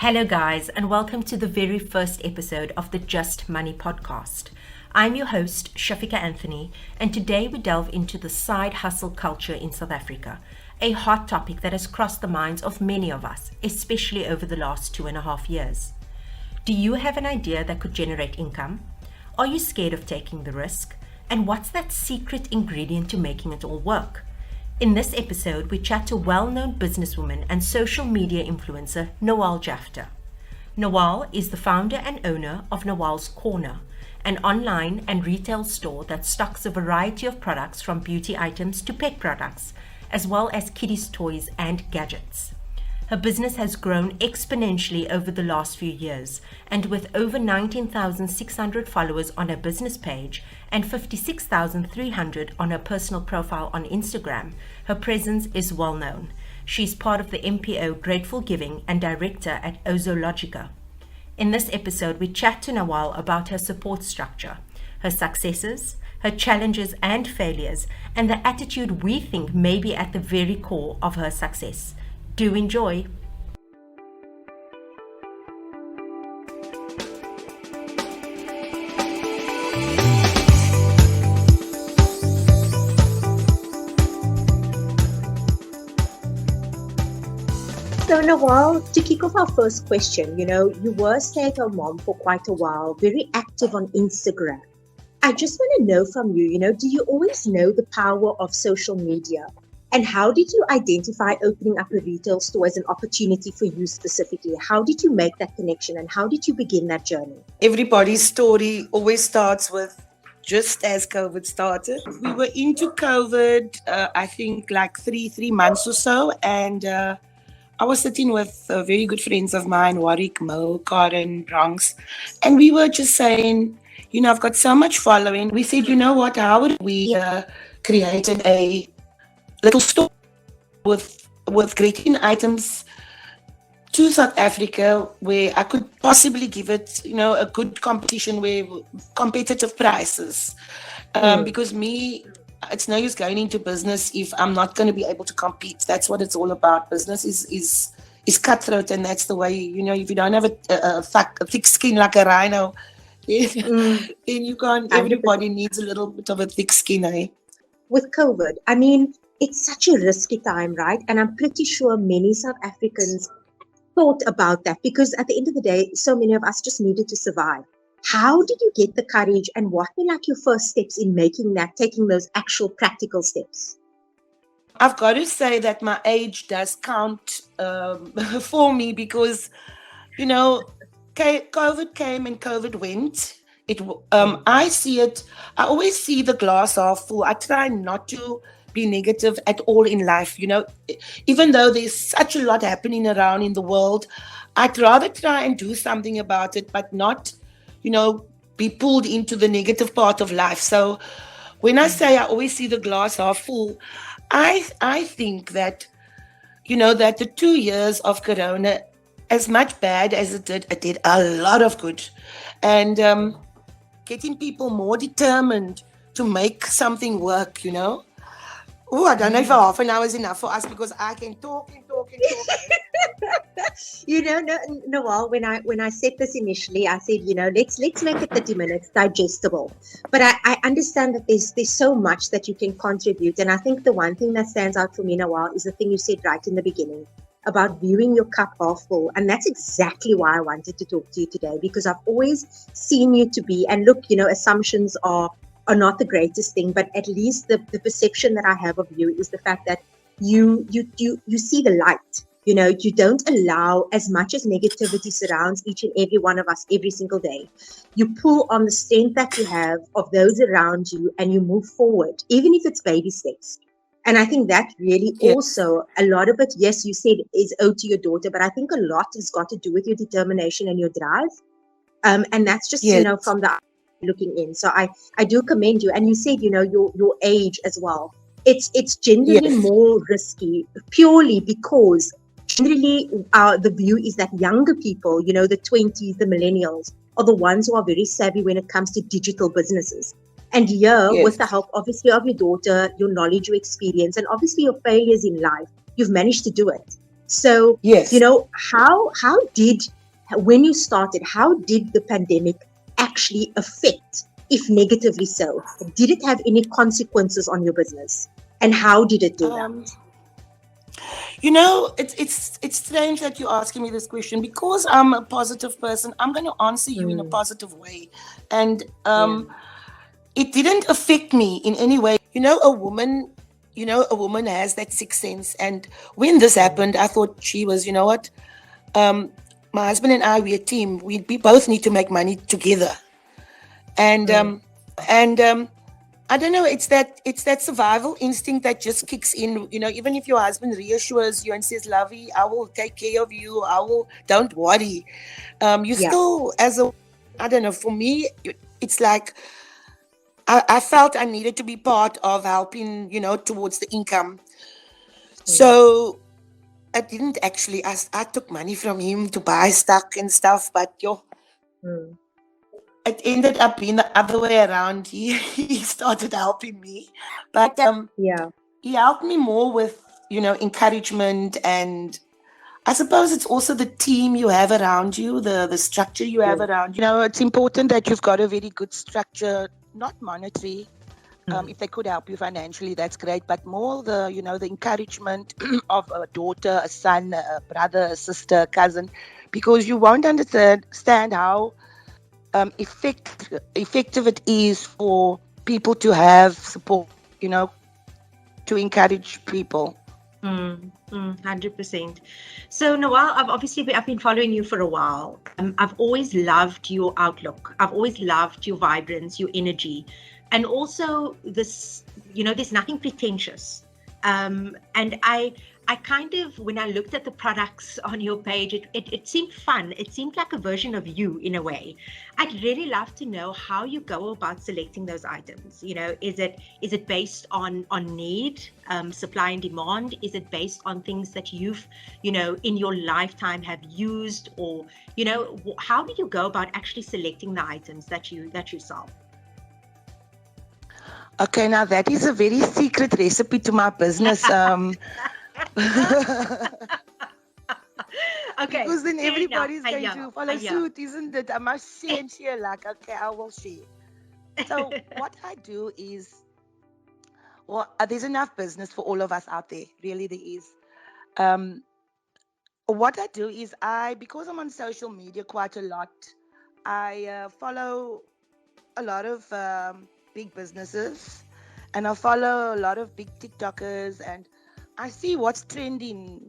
Hello, guys, and welcome to the very first episode of the Just Money podcast. I'm your host, Shafika Anthony, and today we delve into the side hustle culture in South Africa, a hot topic that has crossed the minds of many of us, especially over the last 2.5 years. Do you have an idea that could generate income? Are you scared of taking the risk? And what's that secret ingredient to making it all work? In this episode, we chat to well-known businesswoman and social media influencer Nawal Jaftha. Nawal is the founder and owner of Nawal's Corner, an online and retail store that stocks a variety of products from beauty items to pet products, as well as kiddies' toys and gadgets. Her business has grown exponentially over the last few years, and with over 19,600 followers on her business page and 56,300 on her personal profile on Instagram, her presence is well known. She's part of the MPO Grateful Giving and director at Ozologica. In this episode, we chat to Nawal about her support structure, her successes, her challenges and failures, and the attitude we think may be at the very core of her success. Do enjoy. So Nawal, to kick off our first question, you were a stay-at-home mom for quite a while, very active on Instagram. I just want to know from you, do you always know the power of social media? And how did you identify opening up a retail store as an opportunity for you specifically? How did you make that connection and how did you begin that journey? Everybody's story always starts with just as COVID started. We were into COVID, I think like three months or so. And I was sitting with very good friends of mine, Warwick, Mo, Karen, Bronx. And we were just saying, I've got so much following. We said, what, how would we create a little store with greeting items to South Africa where I could possibly give it, a good competition where competitive prices. Because it's no use going into business if I'm not going to be able to compete. That's what it's all about. Business is cutthroat, and that's the way, if you don't have a thick skin like a rhino, then you can't. Everybody needs a little bit of a thick skin, eh? With COVID, it's such a risky time, right? And I'm pretty sure many South Africans thought about that because at the end of the day, so many of us just needed to survive. How did you get the courage and what were like your first steps in taking those actual practical steps? I've got to say that my age does count for me because, COVID came and COVID went. I always see the glass half full. I try not to be negative at all in life, even though there's such a lot happening around in the world. I'd rather try and do something about it, but not, be pulled into the negative part of life. So when I say I always see the glass half full, I think that, that the 2 years of Corona, as much bad as it did a lot of good. And getting people more determined to make something work, Oh, I don't know if half an hour is enough for us because I can talk. Nawal, when I said this initially, I said, let's make it 30 minutes digestible. But I understand that there's so much that you can contribute. And I think the one thing that stands out for me, Nawal, is the thing you said right in the beginning about viewing your cup half full. And that's exactly why I wanted to talk to you today, because I've always seen you to be, and look, assumptions are not the greatest thing, but at least the perception that I have of you is the fact that you see the light. You don't allow as much as negativity surrounds each and every one of us every single day. You pull on the strength that you have of those around you and you move forward, even if it's baby steps. And I think that really also, a lot of it, yes, you said is owed to your daughter, but I think a lot has got to do with your determination and your drive. And that's just, from the looking in. So I do commend you. And you said, your age as well. It's generally more risky purely because generally the view is that younger people, the 20s, the millennials, are the ones who are very savvy when it comes to digital businesses. And with the help, obviously, of your daughter, your knowledge, your experience, and obviously your failures in life, you've managed to do it. So, Yes. how did, when you started, how did the pandemic actually affect, if negatively so? Did it have any consequences on your business? And how did it do Um, that? it's strange that you're asking me this question because I'm a positive person. I'm going to answer you in a Mm, positive way, and yeah. it didn't affect me in any way. A woman has that sixth sense, and when this Mm, happened, I thought she was, you know what, um, my husband and I, we're a team. We both need to make money together, and mm, I don't know. It's that survival instinct that just kicks in. Even if your husband reassures you and says, "Lovey, I will take care of you. I will. Don't worry." You yeah. still, I don't know. For me, it's like I felt I needed to be part of helping. Towards the income. Mm, So I didn't actually. I took money from him to buy stock and stuff, but mm, it ended up being the other way around. He started helping me, but yeah. he helped me more with encouragement, and I suppose it's also the team you have around you, the structure you have Yes. around you. It's important that you've got a very good structure, not monetary. If they could help you financially, that's great. But more the encouragement of a daughter, a son, a brother, a sister, a cousin, because you won't understand how effective it is for people to have support, to encourage people. 100%. So, Nawal, I've been following you for a while. I've always loved your outlook. I've always loved your vibrance, your energy, and also this. There's nothing pretentious. And I kind of, when I looked at the products on your page, it seemed fun. It seemed like a version of you in a way. I'd really love to know how you go about selecting those items. Is it based on need, supply and demand? Is it based on things that you've, in your lifetime have used, or how do you go about actually selecting the items that you sell? Okay, now that is a very secret recipe to my business. Okay, Because then fair enough. everybody is going to follow Yeah. suit, isn't it? I must share and share. Like, okay, I will share. So what I do is, there's enough business for all of us out there. Really, there is. Um, what I do is because I'm on social media quite a lot, I follow a lot of big businesses, and I follow a lot of big TikTokers, and I see what's trending.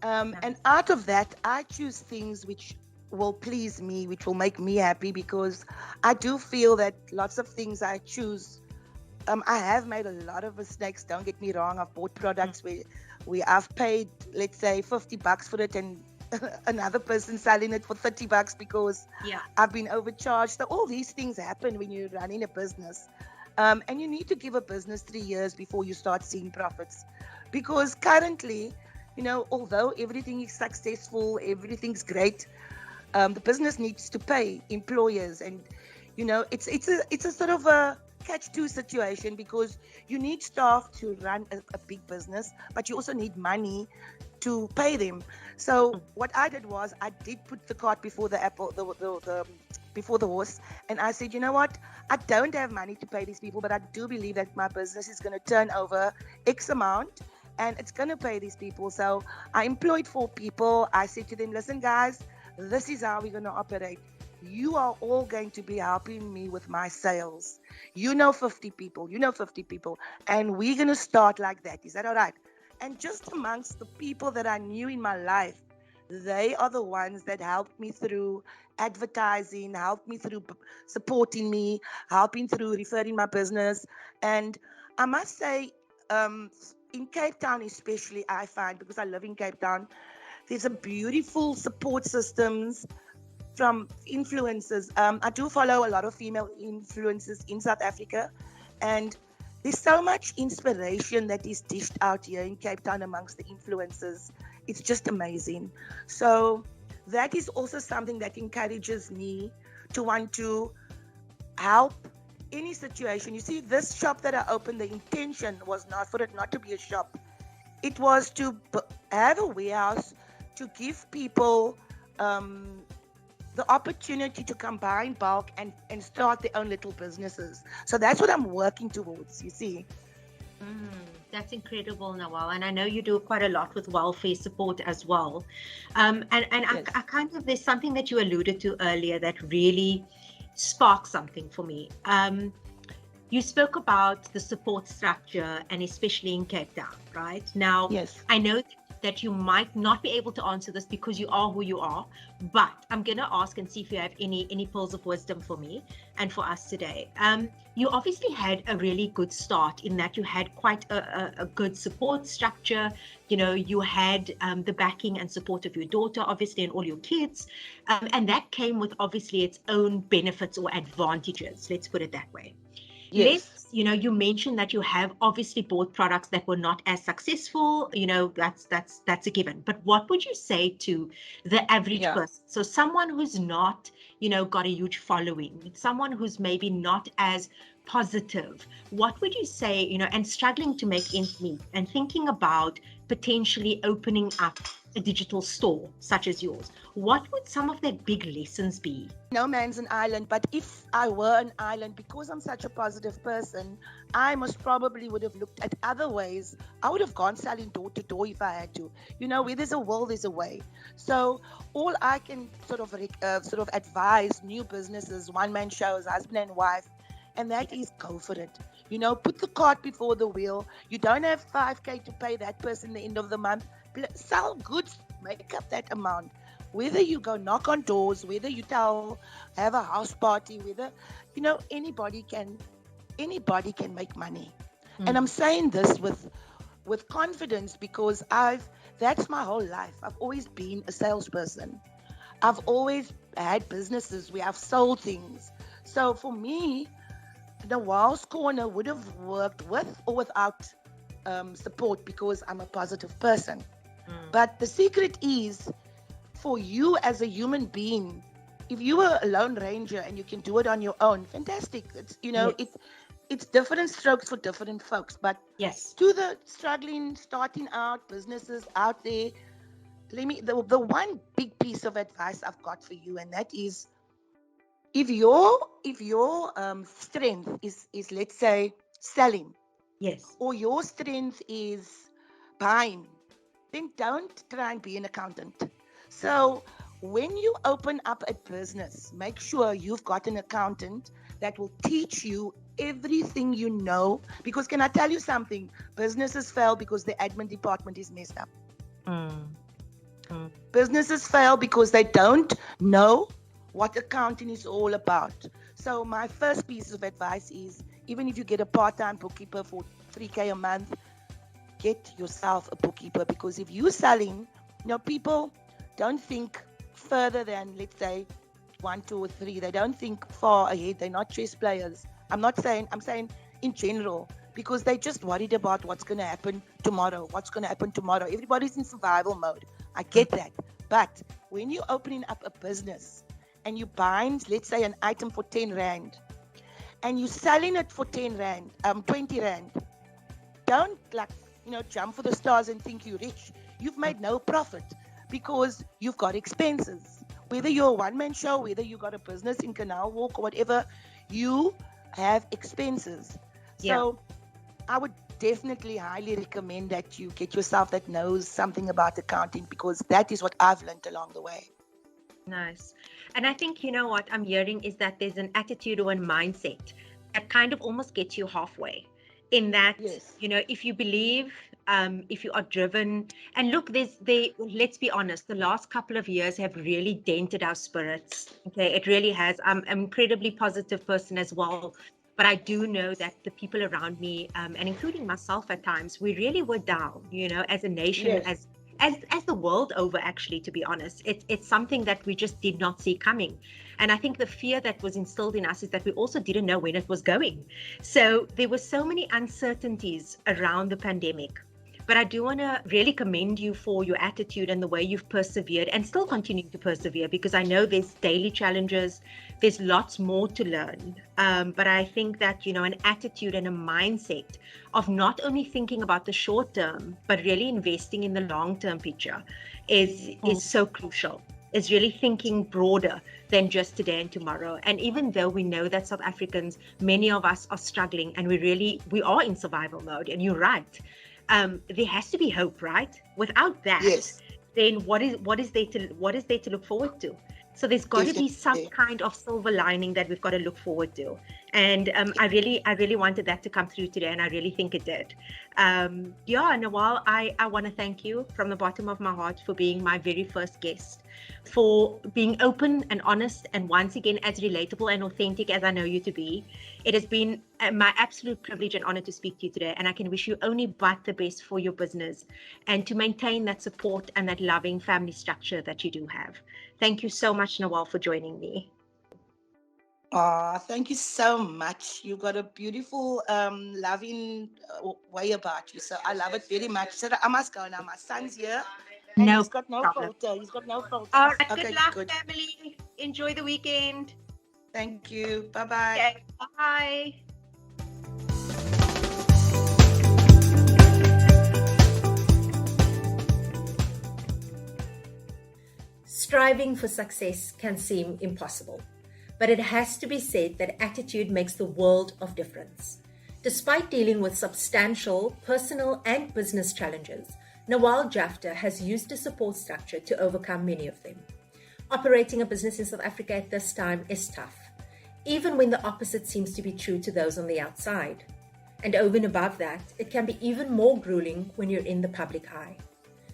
And out of that, I choose things which will please me, which will make me happy, because I do feel that lots of things I choose, I have made a lot of mistakes. Don't get me wrong. I've bought products where I've paid, let's say, $50 for it, and another person selling it for $30 because I've been overcharged. So all these things happen when you're running a business, and you need to give a business 3 years before you start seeing profits, because currently, although everything is successful, everything's great, the business needs to pay employers, and it's a sort of a catch-2 situation, because you need staff to run a big business, but you also need money to pay them. So what I did was I did put the cart before the apple, before the horse, and I said, you know what? I don't have money to pay these people, but I do believe that my business is going to turn over X amount, and it's going to pay these people. So I employed 4 people. I said to them, listen, guys, this is how we're going to operate. You are all going to be helping me with my sales. 50 people, 50 people, and we're going to start like that. Is that all right? And just amongst the people that I knew in my life, they are the ones that helped me through advertising, helped me through supporting me, helping through referring my business. And I must say, in Cape Town especially, I find, because I live in Cape Town, there's a beautiful support systems from influencers. I do follow a lot of female influencers in South Africa, and there's so much inspiration that is dished out here in Cape Town amongst the influencers. It's just amazing. So that is also something that encourages me to want to help any situation. You see, this shop that I opened, the intention was not for it not to be a shop. It was to have a warehouse to give people the opportunity to come buy in bulk and start their own little businesses. So that's what I'm working towards, you see. That's incredible, Nawal. And I know you do quite a lot with welfare support as well. Yes. I kind of, there's something that you alluded to earlier that really sparked something for me. You spoke about the support structure, and especially in Cape Town, right? Now, yes. I know that you might not be able to answer this because you are who you are, but I'm going to ask and see if you have any pearls of wisdom for me and for us today. You obviously had a really good start in that you had quite a good support structure. You know, you had the backing and support of your daughter, obviously, and all your kids. And that came with obviously its own benefits or advantages. Let's put it that way. Yes. You mentioned that you have obviously bought products that were not as successful. That's a given. But what would you say to the average person? So someone who's not, got a huge following, someone who's maybe not as positive, what would you say, and struggling to make ends meet and thinking about potentially opening up a digital store such as yours? What would some of their big lessons be? No man's an island, but if I were an island, because I'm such a positive person, I most probably would have looked at other ways. I would have gone selling door to door if I had to. Where there's a will, there's a way. So all I can sort of advise new businesses, one-man shows, husband and wife, and that is go for it. Put the cart before the wheel. You don't have 5K to pay that person the end of the month. Sell goods, make up that amount. Whether you go knock on doors, whether you have a house party, whether, anybody can make money. And I'm saying this with confidence because that's my whole life. I've always been a salesperson. I've always had businesses where I've sold things. So for me, the Nawal's Corner would have worked with or without support because I'm a positive person. But the secret is for you as a human being. If you were a lone ranger and you can do it on your own, fantastic. It's it's different strokes for different folks. But yes, to the struggling, starting out businesses out there, the one big piece of advice I've got for you, and that is, if your strength is let's say selling, yes, or your strength is buying, then don't try and be an accountant. So when you open up a business, make sure you've got an accountant that will teach you everything you know. Because can I tell you something? Businesses fail because the admin department is messed up. Businesses fail because they don't know what accounting is all about. So my first piece of advice is, even if you get a part-time bookkeeper for 3K a month, get yourself a bookkeeper. Because if you're selling, people don't think further than, let's say, 1, 2, or 3. They don't think far ahead. They're not chess players. I'm saying in general, because they're just worried about what's going to happen tomorrow. Everybody's in survival mode. I get that. But when you're opening up a business and you're buying, let's say, an item for 10 Rand, and you're selling it for 20 Rand, don't jump for the stars and think you're rich. You've made no profit because you've got expenses. Whether you're a one-man show, whether you got a business in Canal Walk or whatever, you have expenses. Yeah. So I would definitely highly recommend that you get yourself that knows something about accounting, because that is what I've learned along the way. Nice. And I think, what I'm hearing is that there's an attitude or a mindset that kind of almost gets you halfway. In that, yes, if you believe, if you are driven, and look, let's be honest, the last couple of years have really dented our spirits. Okay, it really has. I'm an incredibly positive person as well, but I do know that the people around me, and including myself at times, we really were down, as a nation, yes, as the world over, actually, to be honest. It's something that we just did not see coming. And I think the fear that was instilled in us is that we also didn't know when it was going. So there were so many uncertainties around the pandemic. But I do want to really commend you for your attitude and the way you've persevered and still continuing to persevere, because I know there's daily challenges, there's lots more to learn. But I think that, an attitude and a mindset of not only thinking about the short term, but really investing in the long-term picture is so crucial. Is really thinking broader than just today and tomorrow. And even though we know that South Africans, many of us are struggling and we are in survival mode, and you're right, there has to be hope, right? Without that, Yes. then what is there to look forward to? So there's got to be some kind of silver lining that we've got to look forward to. And I really wanted that to come through today, and I really think it did. Nawal, I want to thank you from the bottom of my heart for being my very first guest, for being open and honest, and once again as relatable and authentic as I know you to be. It has been my absolute privilege and honor to speak to you today, and I can wish you only but the best for your business and to maintain that support and that loving family structure that you do have. Thank you so much, Nawal, for joining me. Thank you so much. You got a beautiful, loving way about you. So I love it very much. So I must go now. My son's here. And he's got no filter. He's got no filter. All right, okay, good luck, family. Enjoy the weekend. Thank you. Bye-bye. Okay, bye. Striving for success can seem impossible, but it has to be said that attitude makes the world of difference. Despite dealing with substantial personal and business challenges, Nawal Jaftha has used a support structure to overcome many of them. Operating a business in South Africa at this time is tough, even when the opposite seems to be true to those on the outside. And over and above that, it can be even more grueling when you're in the public eye.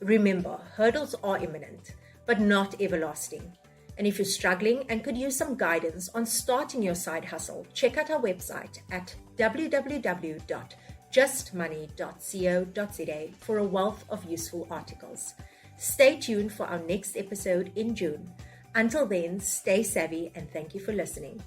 Remember, hurdles are imminent, but not everlasting. And if you're struggling and could use some guidance on starting your side hustle, check out our website at www.justmoney.co.za for a wealth of useful articles. Stay tuned for our next episode in June. Until then, stay savvy and thank you for listening.